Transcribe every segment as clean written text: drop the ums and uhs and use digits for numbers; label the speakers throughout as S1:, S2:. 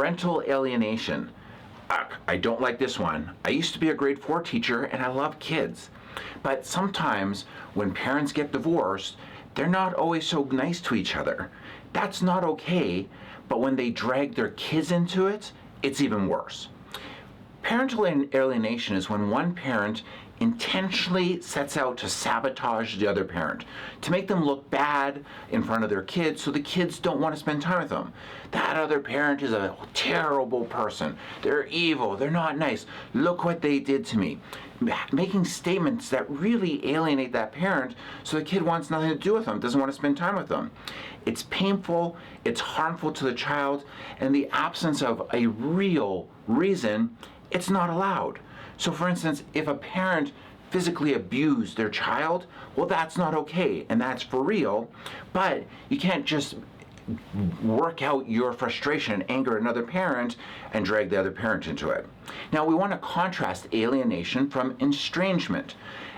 S1: Parental alienation. I don't like this one. I used to be a grade 4 teacher and I love kids. But sometimes when parents get divorced, they're not always so nice to each other. That's not okay, but when they drag their kids into it, it's even worse. Parental alienation is when one parent intentionally sets out to sabotage the other parent, to make them look bad in front of their kids so the kids don't want to spend time with them. That other parent is a terrible person. They're evil. They're not nice. Look what they did to me. Making statements that really alienate that parent so the kid wants nothing to do with them, doesn't want to spend time with them. It's painful, it's harmful to the child, and in the absence of a real reason, it's not allowed. So for instance, if a parent physically abused their child, well, that's not okay, and that's for real, but you can't just work out your frustration and anger at another parent and drag the other parent into it. Now, we want to contrast alienation from estrangement.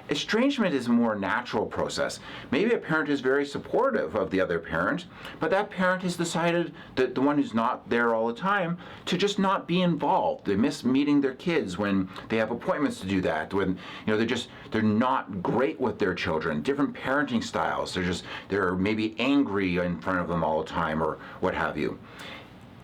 S1: Estrangement is a more natural process. Maybe a parent is very supportive of the other parent, but that parent has decided, that the one who's not there all the time, to just not be involved. They miss meeting their kids when they have appointments to do that, when they're not great with their children, different parenting styles. They're maybe angry in front of them all the time or what have you.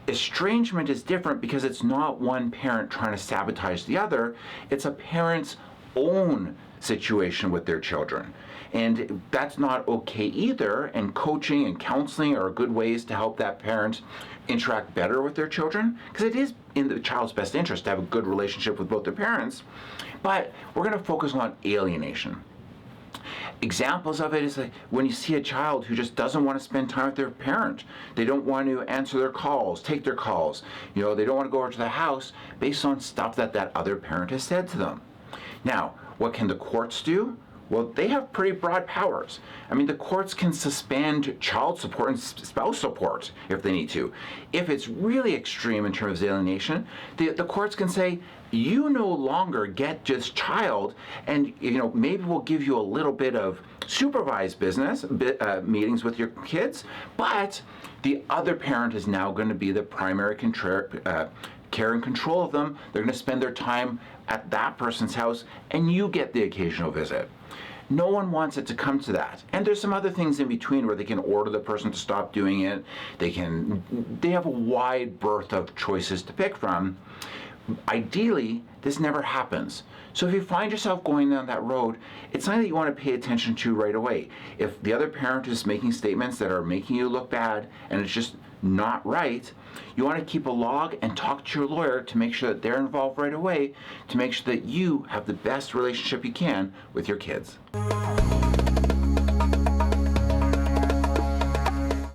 S1: Estrangement is different because it's not one parent trying to sabotage the other, it's a parent's own situation with their children. And that's not okay either, and coaching and counseling are good ways to help that parent interact better with their children, because it is in the child's best interest to have a good relationship with both their parents. But we're going to focus on alienation. Examples of it is like when you see a child who just doesn't want to spend time with their parent. They don't want to answer their calls, take their calls. They don't want to go over to the house based on stuff that other parent has said to them. Now, what can the courts do? Well, they have pretty broad powers. I mean, the courts can suspend child support and spouse support if they need to. If it's really extreme in terms of alienation, the courts can say, you no longer get this child, and maybe we'll give you a little bit of supervised business meetings with your kids, but the other parent is now going to be the primary care and control of them. They're going to spend their time at that person's house, and you get the occasional visit. No one wants it to come to that. And there's some other things in between where they can order the person to stop doing it. They have a wide berth of choices to pick from. Ideally, this never happens. So if you find yourself going down that road, it's something that you want to pay attention to right away. If the other parent is making statements that are making you look bad and it's just not right, you want to keep a log and talk to your lawyer to make sure that they're involved right away, to make sure that you have the best relationship you can with your kids.